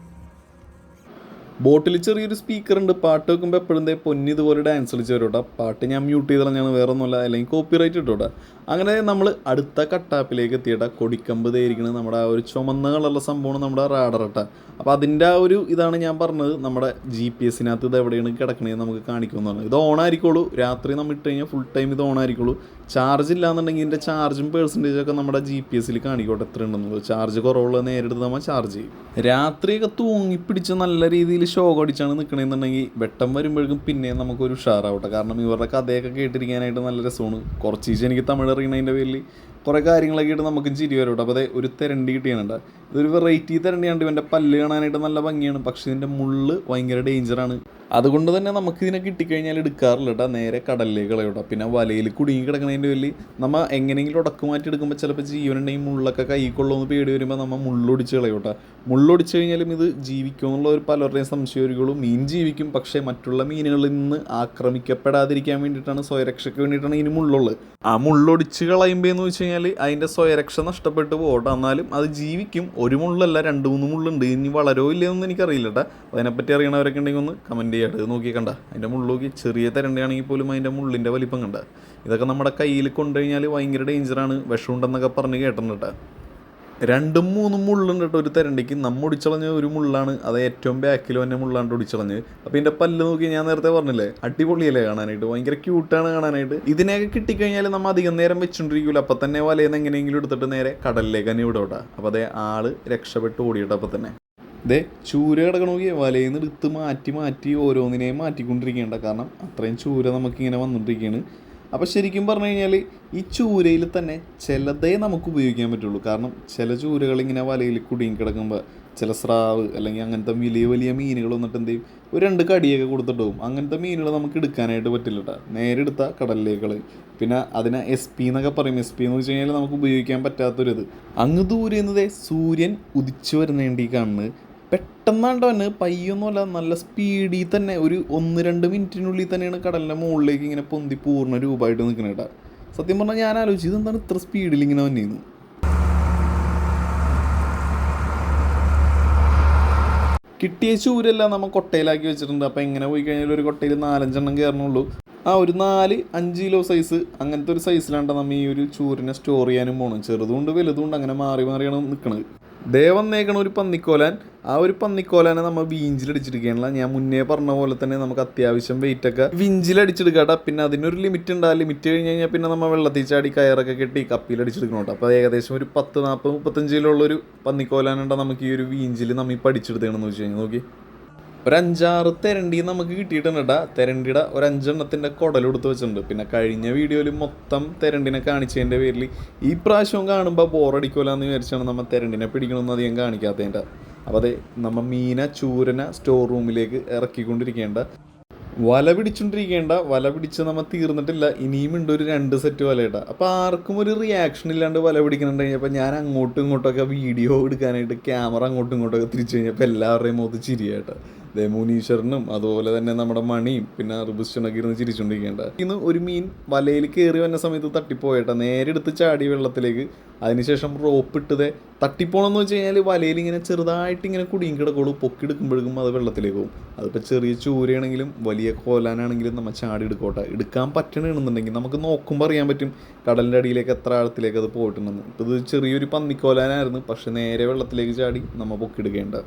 ബോട്ടിൽ ചെറിയൊരു സ്പീക്കറുണ്ട്. പാട്ട് വെക്കുമ്പോൾ എപ്പോഴും പൊന്നി ഇതുപോലെ ഡാൻസ് കളിച്ച് വരും കേട്ടോ. പാട്ട് ഞാൻ മ്യൂട്ട് ചെയ്ത് കളഞ്ഞാണ്, വേറെ ഒന്നുമല്ല, അല്ലെങ്കിൽ കോപ്പി റൈറ്റ് ഇട്ടോട്ടെ. അങ്ങനെ നമ്മൾ അടുത്ത കട്ടാപ്പിലേക്ക് എത്തിയിട്ടാ. കൊടിക്കമ്പ് തേരിക്കുന്നത് നമ്മുടെ ആ ഒരു ചുമന്ന കളറുള്ള സംഭവമാണ് നമ്മുടെ റാഡർ കേട്ടോ. അപ്പോൾ അതിൻ്റെ ആ ഒരു ഇതാണ് ഞാൻ പറഞ്ഞത്. നമ്മുടെ GPS-നകത്ത് ഇത് എവിടെയാണ് കിടക്കണേന്ന് നമുക്ക് കാണിക്കുമെന്നാണ്. ഇത് ഓണായിരിക്കുള്ളൂ. രാത്രി നമ്മൾ ഇട്ട് കഴിഞ്ഞാൽ ഫുൾ ടൈം ഇത് ഓണായിരിക്കുള്ളൂ. ചാർജ് ഇല്ലാന്നുണ്ടെങ്കിൽ ഇതിൻ്റെ ചാർജും പേഴ്സൻറ്റേജൊക്കെ നമ്മുടെ GPS-ൽ കാണിക്കോട്ടെ എത്ര ഉണ്ടെന്നുള്ളത്. ചാർജ് കുറവുള്ള നേരിട്ട് നമ്മൾ ചാർജ് ചെയ്യും. രാത്രിയൊക്കെ തൂങ്ങിപ്പിടിച്ച് നല്ല രീതിയിൽ ഷോക്ക് അടിച്ചാണ് നിൽക്കണമെന്നുണ്ടെങ്കിൽ വെട്ടം വരുമ്പോഴേക്കും പിന്നെ നമുക്കൊരു ഉഷാറാവട്ടെ. കാരണം ഇവരുടെ കഥയൊക്കെ കേട്ടിരിക്കാനായിട്ട് നല്ല രസമാണ്. കുറച്ച് എനിക്ക് തമിഴ് അറിയണതിൻ്റെ പേരിൽ കുറേ കാര്യങ്ങളൊക്കെ ആയിട്ട് നമുക്കും ചിരി വരും കേട്ടോ. അപ്പോൾ അതേ ഒരു തെരണ്ടി കിട്ടിയാണുണ്ട്. ഇതൊരു വെറൈറ്റി തെരണ്ടിയാണ്. ഇവൻ്റെ പല്ല് കാണാനായിട്ട് നല്ല ഭംഗിയാണ്. പക്ഷേ ഇതിൻ്റെ മുള്ള് ഭയങ്കര ഡേഞ്ചറാണ്. അതുകൊണ്ട് തന്നെ നമുക്കിതിനെ കിട്ടിക്കഴിഞ്ഞാൽ എടുക്കാറില്ല കേട്ടോ, നേരെ കടലിലേക്ക് കളയൂട്ടോ. പിന്നെ വലയിൽ കുടുങ്ങി കിടക്കുന്നതിൻ്റെ വലിയ നമ്മൾ എങ്ങനെയെങ്കിലും ഉടക്ക് മാറ്റി എടുക്കുമ്പോൾ ചിലപ്പോൾ ജീവനുണ്ടെങ്കിൽ മുള്ളൊക്കെ കൈ കൊള്ളുമെന്ന് പേടി വരുമ്പോൾ നമ്മൾ മുള്ളൊടിച്ച് കളയൂട്ടോ. മുള്ളൊടിച്ച് കഴിഞ്ഞാലും ഇത് ജീവിക്കുമെന്നുള്ള ഒരു പലരുടെയും സംശയമായിരിക്കുള്ളൂ. മീൻ ജീവിക്കും, പക്ഷേ മറ്റുള്ള മീനുകളിൽ നിന്ന് ആക്രമിക്കപ്പെടാതിരിക്കാൻ വേണ്ടിയിട്ടാണ്, സ്വയരക്ഷയ്ക്ക് വേണ്ടിയിട്ടാണ് ഇതിന് മുള്ളുള്ളത്. ആ മുള്ളൊടിച്ച് കളയുമ്പോൾ എന്ന് വെച്ച് കഴിഞ്ഞാൽ അതിൻ്റെ സ്വയരക്ഷ നഷ്ടപ്പെട്ടു പോകട്ടെ, എന്നാലും അത് ജീവിക്കും. ഒരു മുള്ളല്ല, 2-3 മുള്ളുണ്ട്. ഇനി വളരോ ഇല്ലയെന്നൊന്നും എനിക്കറിയില്ല കേട്ടോ. അതിനെപ്പറ്റി അറിയണവരൊക്കെ ഉണ്ടെങ്കിൽ ഒന്ന് കമൻറ്റ് ചെയ്യാട്ട്. ഇത് നോക്കി കണ്ട, അതിൻ്റെ മുള്ള് നോക്കി, ചെറിയ തരണ്ടയാണെങ്കിൽ പോലും അതിൻ്റെ മുള്ളിൻ്റെ വലിപ്പം കണ്ട. ഇതൊക്കെ നമ്മുടെ കയ്യിൽ കൊണ്ടുകഴിഞ്ഞാൽ ഭയങ്കര ഡേഞ്ചറാണ്, വിഷമുണ്ടെന്നൊക്കെ പറഞ്ഞ് കേട്ടിട്ടുണ്ട് കേട്ടോ. 2-3 മുള്ളുണ്ട് കേട്ടോ ഒരു തരണ്ടിക്ക്. നമ്മ ഒടിച്ചളഞ്ഞ ഒരു മുള്ളാണ്, അത് ഏറ്റവും ബാക്കിൽ തന്നെ മുള്ളാണ്ട് ഒടിച്ചളഞ്ഞ്. അപ്പോൾ ഇതിൻ്റെ പല്ല് നോക്കി, ഞാൻ നേരത്തെ പറഞ്ഞില്ലേ, അടിപൊളിയല്ലേ കാണാനായിട്ട്, ഭയങ്കര ക്യൂട്ടാണ് കാണാനായിട്ട്. ഇതിനെയൊക്കെ കിട്ടിക്കഴിഞ്ഞാൽ നമ്മൾ അധികം നേരം വെച്ചുകൊണ്ടിരിക്കില്ല, അപ്പം തന്നെ വലയിൽ നിന്ന് എങ്ങനെയെങ്കിലും എടുത്തിട്ട് നേരെ കടലിലേക്ക് തന്നെ വിടോട്ടാ. അപ്പോൾ അതേ ആള് രക്ഷപ്പെട്ട് ഓടിയിട്ടോ. അപ്പം തന്നെ ഇതേ ചൂര കിടക്കണമെങ്കിൽ വലയിൽ നിന്ന് എടുത്ത് മാറ്റി ഓരോന്നിനെയും മാറ്റിക്കൊണ്ടിരിക്കേണ്ട, കാരണം അത്രയും ചൂര നമുക്കിങ്ങനെ വന്നുകൊണ്ടിരിക്കുകയാണ്. അപ്പോൾ ശരിക്കും പറഞ്ഞു കഴിഞ്ഞാൽ ഈ ചൂരയിൽ തന്നെ ചിലതേ നമുക്ക് ഉപയോഗിക്കാൻ പറ്റുള്ളൂ. കാരണം ചില ചൂരകളിങ്ങനെ വലയിൽ കുടുങ്ങി കിടക്കുമ്പോൾ ചില സ്രാവ് അല്ലെങ്കിൽ അങ്ങനത്തെ വലിയ മീനുകൾ വന്നിട്ട് എന്ത് ചെയ്യും, ഒരു 2 കടിയൊക്കെ കൊടുത്തിട്ട് പോകും. അങ്ങനത്തെ മീനുകൾ നമുക്ക് എടുക്കാനായിട്ട് പറ്റില്ല കേട്ടോ. നേരെ എടുത്താൽ കടലിലേക്കൾ. പിന്നെ അതിനെ SP എന്നൊക്കെ പറയും. SP എന്ന് വെച്ച് കഴിഞ്ഞാൽ നമുക്ക് ഉപയോഗിക്കാൻ പറ്റാത്തൊരിത്. അങ്ങ് ദൂരെ നിന്നതേ സൂര്യൻ ഉദിച്ചു വരുന്നേണ്ടി കാണുന്നത്. പെട്ടെന്നാണ്ടവന് പയ്യൊന്നുമല്ല, നല്ല സ്പീഡിൽ തന്നെ ഒരു 1-2 മിനിറ്റിനുള്ളിൽ തന്നെയാണ് കടലിൻ്റെ മുകളിലേക്ക് ഇങ്ങനെ പൊന്തി പൂർണ്ണ രൂപമായിട്ട് നിൽക്കുന്നത് കേട്ടോ. സത്യം പറഞ്ഞാൽ ഞാൻ ആലോചിച്ചു, ഇതെന്താണ് ഇത്ര സ്പീഡിൽ ഇങ്ങനെ വന്നിരുന്നു. കിട്ടിയ ചൂരെല്ലാം നമ്മൾ കൊട്ടയിലാക്കി വെച്ചിട്ടുണ്ട്. അപ്പോൾ എങ്ങനെ പോയി കഴിഞ്ഞാൽ ഒരു കൊട്ടയിൽ 4-5 എണ്ണം കയറണുള്ളൂ. ഒരു 4-5 കിലോ സൈസ് അങ്ങനത്തെ ഒരു സൈസിലാണ്ട് നമ്മൾ ഈ ഒരു ചൂരിനെ സ്റ്റോർ ചെയ്യാനും പോകണം. ചെറുതുകൊണ്ട് വലുതുകൊണ്ട് അങ്ങനെ മാറിയാണ് നിൽക്കുന്നത്. വന്നേക്കണ ഒരു പന്നിക്കോലാൻ. ആ ഒരു പന്നിക്കോലാനെ നമ്മൾ വിഞ്ചിലടിച്ചെടുക്കുകയാണല്ലോ. ഞാൻ മുന്നേ പറഞ്ഞ പോലെ തന്നെ നമുക്ക് അത്യാവശ്യം വെയിറ്റൊക്കെ വിഞ്ചിലടിച്ചെടുക്കാട്ടോ. പിന്നെ അതിനൊരു ലിമിറ്റ് ഉണ്ട്. ആ ലിമിറ്റ് കഴിഞ്ഞ് കഴിഞ്ഞാൽ പിന്നെ നമ്മൾ വെള്ളത്തിൽ ചാടി കയറൊക്കെ കെട്ടി കപ്പിയിലടിച്ചെടുക്കണം കേട്ടോ. അപ്പോൾ ഏകദേശം ഒരു 10, 40, 35 കിലോ ഉള്ളൊരു പന്നിക്കോലാനുണ്ടോ നമുക്ക് ഈ ഒരു വീഞ്ചിൽ നമ്മൾ ഈ പഠിച്ചെടുത്തേണെന്ന് വെച്ച് കഴിഞ്ഞാൽ. നോക്കി, ഒരു 5-6 തെരണ്ടി നമുക്ക് കിട്ടിയിട്ടുണ്ട് കേട്ടോ. തെരണ്ടിയുടെ ഒരു 5 എണ്ണത്തിൻ്റെ കുടലെടുത്ത് വെച്ചിട്ടുണ്ട്. പിന്നെ കഴിഞ്ഞ വീഡിയോയിൽ മൊത്തം തെരണ്ടിനെ കാണിച്ചതിൻ്റെ പേരിൽ ഈ പ്രാവശ്യം കാണുമ്പോൾ ബോറടിക്കോലാന്ന് വിചാരിച്ചാണ് നമ്മൾ തെരണ്ടിനെ പിടിക്കണമെന്ന് അധികം കാണിക്കാത്തതിൻ്റെ. അപ്പോൾ അതെ, നമ്മൾ ചൂരനെ സ്റ്റോർ റൂമിലേക്ക് ഇറക്കിക്കൊണ്ടിരിക്കേണ്ട, വല പിടിച്ചുകൊണ്ടിരിക്കേണ്ട. വല പിടിച്ച് നമ്മൾ തീർന്നിട്ടില്ല, ഇനിയും ഉണ്ട് ഒരു 2 സെറ്റ് വലയിട്ട. അപ്പോൾ ആർക്കും ഒരു റിയാക്ഷൻ ഇല്ലാണ്ട് വല പിടിക്കുന്നുണ്ട് കഴിഞ്ഞപ്പോൾ ഞാൻ അങ്ങോട്ടും ഇങ്ങോട്ടൊക്കെ വീഡിയോ എടുക്കാനായിട്ട് ക്യാമറ അങ്ങോട്ടും ഇങ്ങോട്ടൊക്കെ തിരിച്ചു കഴിഞ്ഞപ്പോൾ എല്ലാവരുടെയും മുഖത്ത് ചിരിയായിട്ട്. മുനീശ്വരനും അതുപോലെ തന്നെ നമ്മുടെ മണിയും പിന്നെ റിബുസ്റ്റനൊക്കെ ഇരുന്ന് ചിരിച്ചുകൊണ്ടിരിക്കേണ്ട. ഇന്ന് ഒരു മീൻ വലയിൽ കയറി വന്ന സമയത്ത് തട്ടിപ്പോയേട്ടാ, നേരെ എടുത്ത് ചാടി വെള്ളത്തിലേക്ക്. അതിനുശേഷം റോപ്പ് ഇട്ടതേ തട്ടിപ്പോണെന്ന് വെച്ച് കഴിഞ്ഞാൽ വലയിൽ ഇങ്ങനെ ചെറുതായിട്ട് ഇങ്ങനെ കുടുങ്ങി കിടക്കുള്ളൂ. പൊക്കിയെടുക്കുമ്പോഴേക്കും അത് വെള്ളത്തിലേക്ക് പോകും. അതിപ്പോൾ ചെറിയ ചൂരയാണെങ്കിലും വലിയ കോലാനാണെങ്കിലും നമ്മൾ ചാടി എടുക്കോട്ടെ. എടുക്കാൻ പറ്റണമെന്നുണ്ടെങ്കിൽ നമുക്ക് നോക്കുമ്പോൾ അറിയാൻ പറ്റും കടലിൻ്റെ അടിയിലേക്ക് എത്ര ആഴത്തിലേക്ക് അത് പോയിട്ടുണ്ടെന്ന്. ഇപ്പോൾ ഇത് ചെറിയൊരു പന്നിക്കോലാനായിരുന്നു, പക്ഷെ നേരെ വെള്ളത്തിലേക്ക് ചാടി നമ്മൾ പൊക്കിയെടുക്കേണ്ട.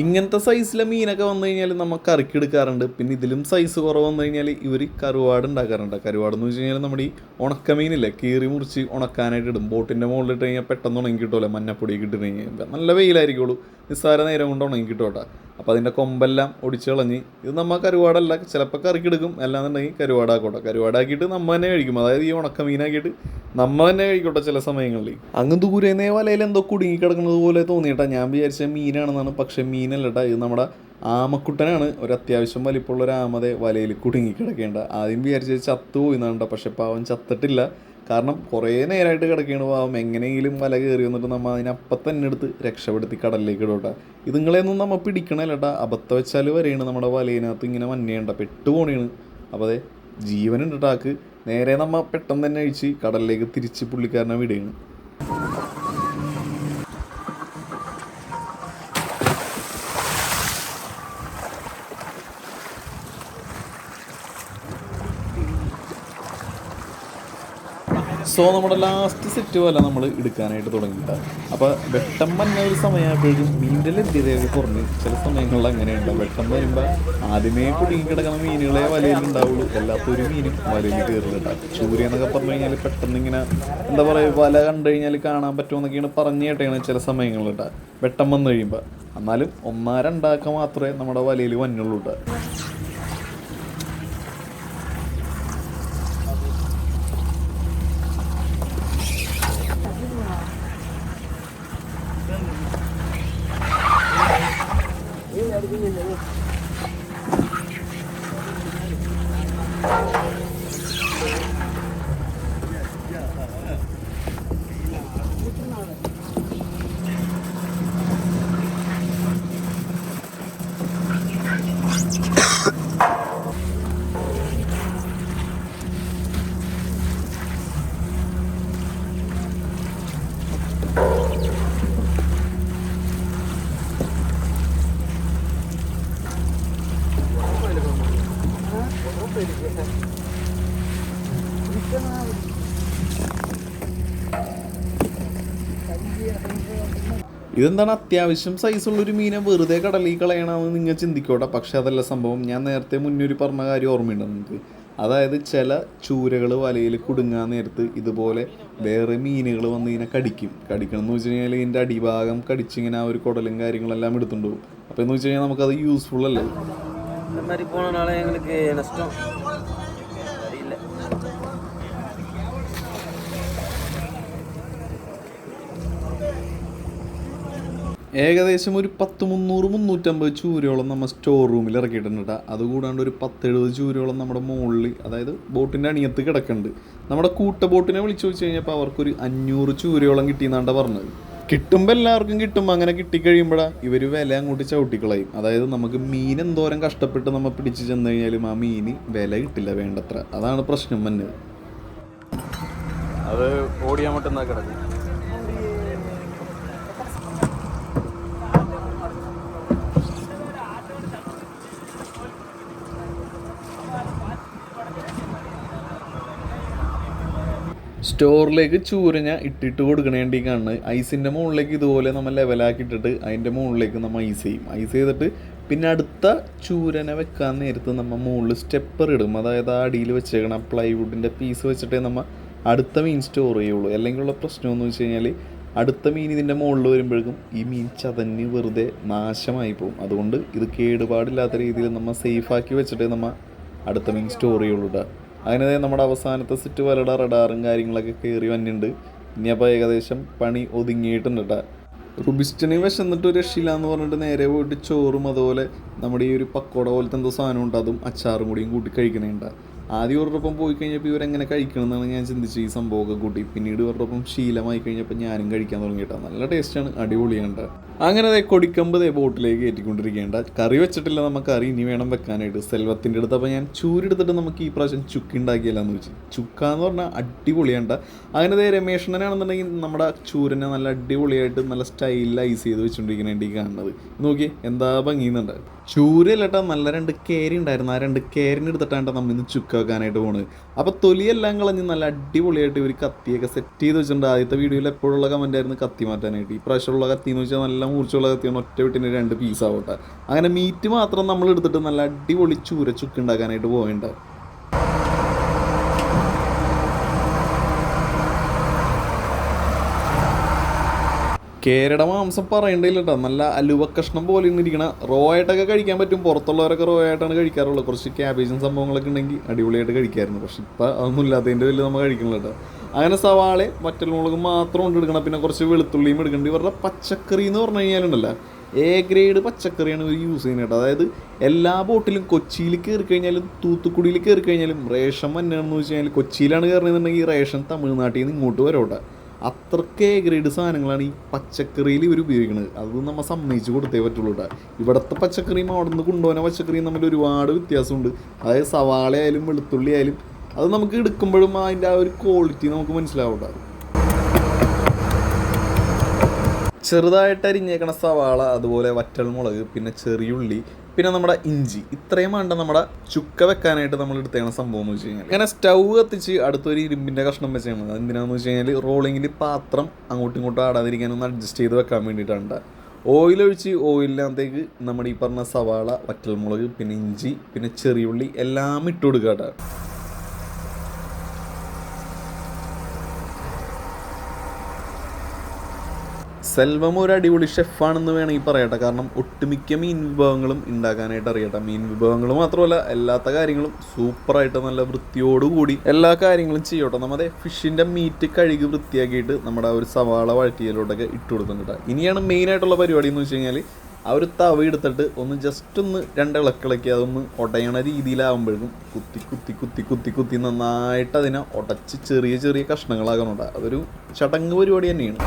ഇങ്ങനത്തെ സൈസിലെ മീനൊക്കെ വന്നു കഴിഞ്ഞാൽ നമ്മൾ കറിക്കെടുക്കാറുണ്ട്. പിന്നെ ഇതിലും സൈസ് കുറവ് വന്നു കഴിഞ്ഞാൽ ഇവർ കരുവാട് ഉണ്ടാക്കാറുണ്ട്. കരുവാടെന്ന് വെച്ച് കഴിഞ്ഞാൽ നമ്മുടെ ഈ ഉണക്കമീനില്ലേ, കീറി മുറിച്ച് ഉണക്കാനായിട്ട് ഇടും. ബോട്ടിൻ്റെ മുകളിൽ ഇട്ട് കഴിഞ്ഞാൽ പെട്ടെന്ന് ഉണങ്ങി കിട്ടുമല്ലോ, മഞ്ഞപ്പൊടിയൊക്കെ ഇട്ട് കഴിഞ്ഞാൽ നല്ല വെയിലായിരിക്കുള്ളൂ, നിസ്സാര നേരം കൊണ്ട് ഉണങ്ങി കിട്ടുമോട്ടെ. അപ്പോൾ അതിൻ്റെ കൊമ്പെല്ലാം ഒടിച്ച് കളഞ്ഞ് ഇത് നമ്മൾ കരുവാടല്ല, ചിലപ്പോൾ കറിക്കെടുക്കും, അല്ലാന്നുണ്ടെങ്കിൽ കരുവാടാക്കോട്ടെ. കരുവാടാക്കിയിട്ട് നമ്മൾ തന്നെ കഴിക്കും. അതായത് ഈ ഉണക്കമീനാക്കിയിട്ട് നമ്മൾ തന്നെ കഴിക്കോട്ടെ ചില സമയങ്ങളിൽ. അങ്ങ് ദൂരേന്നേ വലയിൽ എന്തോ കുടുങ്ങി കിടക്കുന്നത് പോലെ തോന്നിയിട്ടാ. ഞാൻ വിചാരിച്ച മീനാണെന്നാണ്, പക്ഷേ മീനല്ലട്ടാ, ഇത് നമ്മുടെ ആമക്കുട്ടനാണ്. ഒരു അത്യാവശ്യം വലിപ്പമുള്ള ഒരു ആമതെ വലയിൽ കുടുങ്ങി കിടക്കേണ്ട. ആദ്യം വിചാരിച്ചത് ചത്തുപോയി എന്നാണ്, പക്ഷെ പാവം ചത്തിട്ടില്ല. കാരണം കുറേ നേരമായിട്ട് കിടക്കുകയാണ് പാവം. എങ്ങനെയെങ്കിലും വല കയറി വന്നിട്ട് നമ്മൾ അതിനപ്പം തന്നെ എടുത്ത് രക്ഷപ്പെടുത്തി കടലിലേക്ക് ഇടോട്ടെ. ഇതുങ്ങളെയൊന്നും നമ്മൾ പിടിക്കണല്ലേട്ടാ, അബദ്ധം വെച്ചാൽ വരെയാണ് നമ്മുടെ വലയിനകത്ത് ഇങ്ങനെ മഞ്ഞയുണ്ട പെട്ടുപോണിയാണ്. അപ്പോൾ അതെ, ജീവനുണ്ട് ടാക്ക്. നേരെ നമ്മൾ പെട്ടെന്ന് തന്നെ അഴിച്ച് കടലിലേക്ക് തിരിച്ച് പുള്ളിക്കാരനെ വിടുകയാണ്. സോ നമ്മുടെ ലാസ്റ്റ് സെറ്റ് വല നമ്മൾ എടുക്കാനായിട്ട് തുടങ്ങിയിട്ടാണ്. അപ്പോൾ വെട്ടം വന്ന ഒരു സമയമായപ്പോഴേക്കും മീനിൻ്റെ ലഭ്യതയൊക്കെ കുറഞ്ഞ് ചില സമയങ്ങളിൽ അങ്ങനെയുണ്ട്. വെട്ടം വരുമ്പോൾ ആദ്യമേ കുടുങ്ങി കിടക്കുന്ന മീനുകളെ വലയിൽ ഉണ്ടാവുള്ളൂ, എല്ലാത്തൊരു മീനും വലയിൽ കയറിയിട്ടുണ്ടാകും. ചൂര എന്നൊക്കെ പറഞ്ഞു കഴിഞ്ഞാൽ പെട്ടെന്ന് ഇങ്ങനെ എന്താ പറയുക, വല കണ്ടു കഴിഞ്ഞാൽ കാണാൻ പറ്റുമെന്നൊക്കെയാണ് പറഞ്ഞു കേട്ടാണ് ചില സമയങ്ങളിലുണ്ടാകും വെട്ടം വന്നു കഴിയുമ്പോൾ. എന്നാലും 1-2 മാത്രമേ നമ്മുടെ വലയിൽ വന്നുള്ളൂ കേട്ടോ. ഇതെന്താണ് അത്യാവശ്യം സൈസുള്ളൊരു മീനെ വെറുതെ കടലിൽ കളയണമെന്ന് നിങ്ങൾ ചിന്തിക്കോട്ടെ. പക്ഷെ അതല്ല സംഭവം. ഞാൻ നേരത്തെ മുന്നൊരു പറഞ്ഞ കാര്യം ഓർമ്മയുണ്ടോ നിങ്ങൾക്ക്? അതായത് ചില ചൂരകൾ വലയിൽ കുടുങ്ങാൻ നേരത്ത് ഇതുപോലെ വേറെ മീനുകൾ വന്ന് ഇതിനെ കടിക്കണം എന്ന് വെച്ച് കഴിഞ്ഞാൽ ഇതിൻ്റെ അടിഭാഗം കടിച്ചിങ്ങനെ ആ ഒരു കുടലും കാര്യങ്ങളെല്ലാം എടുത്തുകൊണ്ട് പോകും. അപ്പോൾ എന്ന് വെച്ച് കഴിഞ്ഞാൽ നമുക്കത് യൂസ്ഫുൾ അല്ലേ. പോണനാളെ എங்களுக்கு നഷ്ടം ഇല്ല. ഏകദേശം ഒരു 300-350 ചൂരയോളം നമ്മൾ സ്റ്റോർ റൂമിൽ ഇറക്കിയിട്ടുണ്ട്. അതുകൂടാണ്ട് ഒരു 10-70 ചൂരയോളം നമ്മുടെ മുകളിൽ, അതായത് ബോട്ടിൻ്റെ അണിയത്ത് കിടക്കുന്നുണ്ട്. നമ്മുടെ കൂട്ട ബോട്ടിനെ വിളിച്ചു വെച്ച് കഴിഞ്ഞപ്പോൾ അവർക്കൊരു 500 ചൂരയോളം കിട്ടിയെന്നാണ് പറഞ്ഞത്. കിട്ടുമ്പോൾ എല്ലാവർക്കും കിട്ടും. അങ്ങനെ കിട്ടിക്കഴിയുമ്പോഴാണ് ഇവർ വില അങ്ങോട്ട് ചവിട്ടിക്കളയും. അതായത് നമുക്ക് മീൻ എന്തോരം കഷ്ടപ്പെട്ട് നമ്മൾ പിടിച്ച് ചെന്ന് കഴിഞ്ഞാലും ആ മീന് വില കിട്ടില്ല വേണ്ടത്ര. അതാണ് പ്രശ്നം വന്നത്. അത് ഓടിയാൻ പറ്റുന്ന കിടക്കും. സ്റ്റോറിലേക്ക് ചൂരഞ്ഞ ഇട്ടിട്ട് കൊടുക്കണേണ്ടി കാണുന്നത്. ഐസിൻ്റെ മുകളിലേക്ക് ഇതുപോലെ നമ്മൾ ലെവലാക്കിയിട്ടിട്ട് അതിൻ്റെ മുകളിലേക്ക് നമ്മൾ ഐസ് ചെയ്യും. ഐസ് ചെയ്തിട്ട് പിന്നെ അടുത്ത ചൂരനെ വെക്കാൻ നേരത്ത് നമ്മൾ മുകളിൽ സ്റ്റെപ്പർ ഇടും. അതായത് ആ അടിയിൽ വെച്ചേക്കണം പ്ലൈവുഡിൻ്റെ പീസ് വെച്ചിട്ടേ നമ്മൾ അടുത്ത മീൻ സ്റ്റോർ ചെയ്യുള്ളൂ. അല്ലെങ്കിൽ ഉള്ള പ്രശ്നം എന്ന് വെച്ച് കഴിഞ്ഞാൽ അടുത്ത മീൻ ഇതിൻ്റെ മുകളിൽ വരുമ്പോഴേക്കും ഈ മീൻ ചതഞ്ഞ് വെറുതെ നാശമായി പോകും. അതുകൊണ്ട് ഇത് കേടുപാടില്ലാത്ത രീതിയിൽ നമ്മൾ സേഫാക്കി വെച്ചിട്ടേ നമ്മൾ അടുത്ത മീൻ സ്റ്റോർ ചെയ്യുള്ളൂ കേട്ടോ. അങ്ങനെ നമ്മുടെ അവസാനത്തെ സെറ്റ് വലട റഡാറും കാര്യങ്ങളൊക്കെ കയറി വന്നിട്ടുണ്ട്. ഇനി അപ്പോൾ ഏകദേശം പണി ഒതുങ്ങിയിട്ടുണ്ട് കേട്ടോ. റുബിസ്റ്റിന് വിശന്നിട്ട് ഒരു രക്ഷയില്ല എന്ന് പറഞ്ഞിട്ട് നേരെ പോയിട്ട് ചോറും അതുപോലെ നമ്മുടെ ഈ ഒരു പക്കോട പോലത്തെ എന്തോ സാധനം ഉണ്ട്, അതും അച്ചാറും കൂടിയും കൂട്ടി കഴിക്കണേണ്ട. ആദ്യം ഇവരോടൊപ്പം പോയി കഴിഞ്ഞപ്പോൾ ഇവരെങ്ങനെ കഴിക്കണം എന്നാണ് ഞാൻ ചിന്തിച്ച് ഈ സംഭവമൊക്കെ കൂട്ടി. പിന്നീട് ഇവരോടൊപ്പം ശീലമായി കഴിഞ്ഞപ്പോൾ ഞാനും കഴിക്കാൻ തുടങ്ങിയിട്ടാണ്. നല്ല ടേസ്റ്റാണ്, അടിപൊളിയാണ്ട. അങ്ങനെ കൊടിക്കമ്പ് ബോട്ടിലേക്ക് കയറ്റിക്കൊണ്ടിരിക്കേണ്ട. കറി വെച്ചിട്ടില്ല, നമുക്ക് കറി ഇനി വേണം വെക്കാനായിട്ട്. സെൽവത്തിൻ്റെ അടുത്ത് അപ്പോൾ ഞാൻ ചൂരെടുത്തിട്ട് നമുക്ക് ഈ പ്രാവശ്യം ചുക്ക് ഉണ്ടാക്കിയല്ലാന്ന് വെച്ച്. ചുക്കാന്ന് പറഞ്ഞാൽ അടിപൊളിയാണ്ട. അങ്ങനെ രമേഷനാണെന്നുണ്ടെങ്കിൽ നമ്മുടെ ചൂരനെ നല്ല അടിപൊളിയായിട്ട് നല്ല സ്റ്റൈലിൽ ഐസ് ചെയ്ത് വെച്ചുകൊണ്ടിരിക്കുന്നതിൻ്റെ കാണുന്നത് നോക്കി എന്താ ഭംഗിയുന്നുണ്ട്. ചൂരല്ലട്ടാ, നല്ല 2 കേരി ഉണ്ടായിരുന്നു. ആ 2 കേരിന് എടുത്തിട്ടാണ് നമ്മൾ ഇന്ന് ചുക്ക വെക്കാനായിട്ട് പോകുന്നത്. അപ്പോൾ തൊലിയെല്ലാം കളഞ്ഞ് നല്ല അടിപൊളിയായിട്ട് ഒരു കത്തിയൊക്കെ സെറ്റ് ചെയ്ത് വെച്ചിട്ടുണ്ട്. ആദ്യത്തെ വീഡിയോയിൽ എപ്പോഴുള്ള കമൻ്റ് ആയിരുന്നു കത്തി മാറ്റാനായിട്ട്. ഈ പ്രാവശ്യമുള്ള കത്തി എന്ന് വെച്ചാൽ നല്ല മൂർച്ചയുള്ള കത്തിയാണ്. ഒറ്റ വിട്ടിന് 2 പീസ് ആവട്ടെ. അങ്ങനെ മീറ്റ് മാത്രം നമ്മൾ എടുത്തിട്ട് നല്ല അടിപൊളി ചൂര ചുക്ക് ഉണ്ടാക്കാനായിട്ട് പോകേണ്ട. കേരയുടെ മാംസം പറയേണ്ടില്ല കേട്ടോ. നല്ല അലുവ കഷ്ണം പോലെ ഇരിക്കണ റോ ആയിട്ടൊക്കെ കഴിക്കാൻ പറ്റും. പുറത്തുള്ളവരൊക്കെ റോ ആയിട്ടാണ് കഴിക്കാറുള്ളത്. കുറച്ച് ക്യാബേജും സംഭവങ്ങളൊക്കെ ഉണ്ടെങ്കിൽ അടിപൊളിയായിട്ട് കഴിക്കായിരുന്നു. പക്ഷെ ഇപ്പം അതൊന്നും ഇല്ലാത്തതിൻ്റെ വലിയ നമ്മൾ കഴിക്കണില്ല കേട്ടോ. അങ്ങനെ സവാളയും വറ്റൽമുളകും മാത്രം കൊണ്ട് എടുക്കണം. പിന്നെ കുറച്ച് വെളുത്തുള്ളിയും എടുക്കേണ്ടി. ഇവരുടെ പച്ചക്കറി എന്ന് പറഞ്ഞു കഴിഞ്ഞാലുണ്ടല്ലോ, എ ഗ്രേഡ് പച്ചക്കറിയാണ് ഇവർ യൂസ് ചെയ്യുന്നത് കേട്ടോ. അതായത് എല്ലാ ബോട്ടിലും കൊച്ചിയിൽ കയറി കഴിഞ്ഞാലും തൂത്തുക്കുടിയിൽ കയറി കഴിഞ്ഞാലും റേഷൻ വന്നതെന്ന് വെച്ച് കഴിഞ്ഞാൽ കൊച്ചിയിലാണ് കയറുന്നതെന്നുണ്ടെങ്കിൽ റേഷൻ തമിഴ്നാട്ടിൽ നിന്ന് ഇങ്ങോട്ട് വരോട്ടെ. അത്രയ്ക്ക് എ ഗ്രേഡ് സാധനങ്ങളാണ് ഈ പച്ചക്കറിയിൽ ഇവർ ഉപയോഗിക്കുന്നത്. അത് നമ്മൾ സമ്മതിച്ച് കൊടുത്തേ പറ്റുള്ളൂ കേട്ടോ. ഇവിടുത്തെ പച്ചക്കറിയും അവിടെ നിന്ന് കൊണ്ടുപോകുന്ന പച്ചക്കറിയും തമ്മിൽ ഒരുപാട് വ്യത്യാസമുണ്ട്. അതായത് സവാള ആയാലും വെളുത്തുള്ളി ആയാലും അത് നമുക്ക് എടുക്കുമ്പോഴും അതിൻ്റെ ആ ഒരു ക്വാളിറ്റി നമുക്ക് മനസ്സിലാവട്ടെ. ചെറുതായിട്ട് അരിഞ്ഞേക്കണ സവാള, അതുപോലെ വറ്റൽമുളക്, പിന്നെ ചെറിയുള്ളി, പിന്നെ നമ്മുടെ ഇഞ്ചി, ഇത്രയും വേണ്ട നമ്മുടെ ചുക്ക വെക്കാനായിട്ട് നമ്മൾ എടുത്തേക്കണ സംഭവം എന്ന് വെച്ച് കഴിഞ്ഞാൽ. അങ്ങനെ സ്റ്റൗ കത്തിച്ച് അടുത്തൊരു ഇരുമ്പിൻ്റെ കഷ്ണം വെച്ചാണ്. എന്തിനാന്ന് വെച്ച് കഴിഞ്ഞാൽ റോളിങ്ങിൽ പാത്രം അങ്ങോട്ടും ഇങ്ങോട്ടും ആടാതിരിക്കാൻ ഒന്ന് അഡ്ജസ്റ്റ് ചെയ്ത് വെക്കാൻ വേണ്ടിയിട്ടാണ്. ഓയിലൊഴിച്ച് ഓയിലിനകത്തേക്ക് നമ്മുടെ ഈ പറഞ്ഞ സവാള, വറ്റൽമുളക്, പിന്നെ ഇഞ്ചി, പിന്നെ ചെറിയുള്ളി എല്ലാം ഇട്ട് കൊടുക്കുക കേട്ടോ. സെൽവം ഒരു അടിപൊളി ഷെഫാണെന്ന് വേണമെങ്കിൽ പറയട്ടെ. കാരണം ഒട്ടുമിക്ക മീൻ വിഭവങ്ങളും ഉണ്ടാക്കാനായിട്ട് അറിയട്ടെ. മീൻ വിഭവങ്ങൾ മാത്രമല്ല, എല്ലാത്ത കാര്യങ്ങളും സൂപ്പറായിട്ട് നല്ല വൃത്തിയോടുകൂടി എല്ലാ കാര്യങ്ങളും ചെയ്യട്ടെ. നമ്മുടെ ഫിഷിൻ്റെ മീറ്റ് കഴുകി വൃത്തിയാക്കിയിട്ട് നമ്മുടെ ആ ഒരു സവാള വഴറ്റിയതിലോട്ടൊക്കെ ഇട്ട് കൊടുക്കുന്നുണ്ട്. ഇനിയാണ് മെയിനായിട്ടുള്ള പരിപാടി എന്ന് വെച്ച് കഴിഞ്ഞാൽ ആ ഒരു തവ എടുത്തിട്ട് ഒന്ന് ജസ്റ്റ് ഒന്ന് 2 ഇളക്കിളക്കി അതൊന്ന് ഉടയണ രീതിയിലാകുമ്പോഴേക്കും കുത്തി കുത്തി കുത്തി കുത്തി കുത്തി നന്നായിട്ട് അതിനെ ഉടച്ച് ചെറിയ ചെറിയ കഷ്ണങ്ങളാകണുണ്ട്. അതൊരു ചടങ്ങ് പരിപാടി തന്നെയാണ്.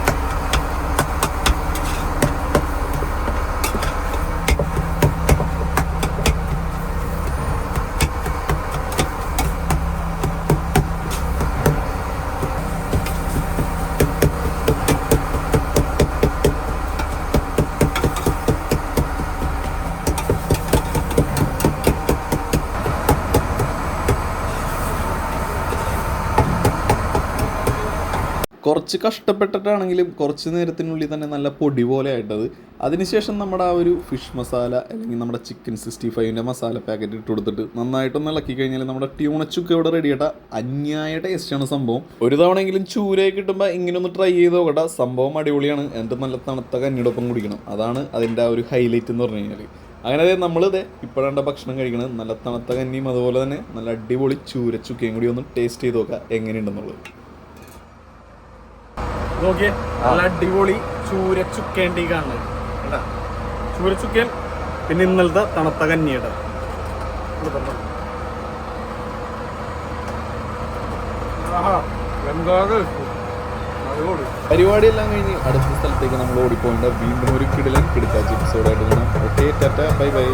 കുറച്ച് കഷ്ടപ്പെട്ടിട്ടാണെങ്കിലും കുറച്ച് നേരത്തിനുള്ളിൽ തന്നെ നല്ല പൊടി പോലെ ആയിട്ടത്. അതിനുശേഷം നമ്മുടെ ആ ഒരു ഫിഷ് മസാല അല്ലെങ്കിൽ നമ്മുടെ ചിക്കൻ 65ൻ്റെ മസാല പാക്കറ്റ് ഇട്ട് കൊടുത്തിട്ട് നന്നായിട്ടൊന്ന് ഇളക്കി കഴിഞ്ഞാൽ നമ്മുടെ ട്യൂണച്ചുക്ക് ഇവിടെ റെഡിയായിട്ട അന്യായ ടേസ്റ്റാണ് സംഭവം. ഒരു തവണയെങ്കിലും ചൂരയൊക്കെ കിട്ടുമ്പോൾ ഇങ്ങനെ ഒന്ന് ട്രൈ ചെയ്ത് നോക്കട്ടെ. സംഭവം അടിപൊളിയാണ്. എന്നിട്ട് നല്ല തണുത്ത കഞ്ഞിയോടൊപ്പം കുടിക്കണം. അതാണ് അതിൻ്റെ ആ ഒരു ഹൈലൈറ്റ് എന്ന് പറഞ്ഞു കഴിഞ്ഞാൽ. അങ്ങനെ നമ്മളിത് ഇപ്പോഴാണ് ഭക്ഷണം കഴിക്കുന്നത്. നല്ല തണുത്ത കഞ്ഞിയും അതുപോലെ തന്നെ നല്ല അടിപൊളി ചൂരച്ചുക്കയും കൂടി ഒന്ന് ടേസ്റ്റ് ചെയ്ത് നോക്കാം എങ്ങനെയുണ്ടെന്നുള്ളത്. നോക്കിയേ, നല്ല അടിപൊളി ചൂരച്ചുക്കേണ്ടി കാണുന്നത് കേട്ടാ. ചൂരച്ചുക്കൻ പിന്നെ ഇന്നലത്തെ തണുത്ത കഞ്ഞിയുടെ പരിപാടിയെല്ലാം കഴിഞ്ഞ് അടുത്ത സ്ഥലത്തേക്ക് നമ്മൾ ഓടിപ്പോകേണ്ട വീണ്ടും ഒരു കിടിലൻ കിടക്കാച്ച എപ്പിസോഡായിട്ട് കാണാം. Okay, Tata, bye bye.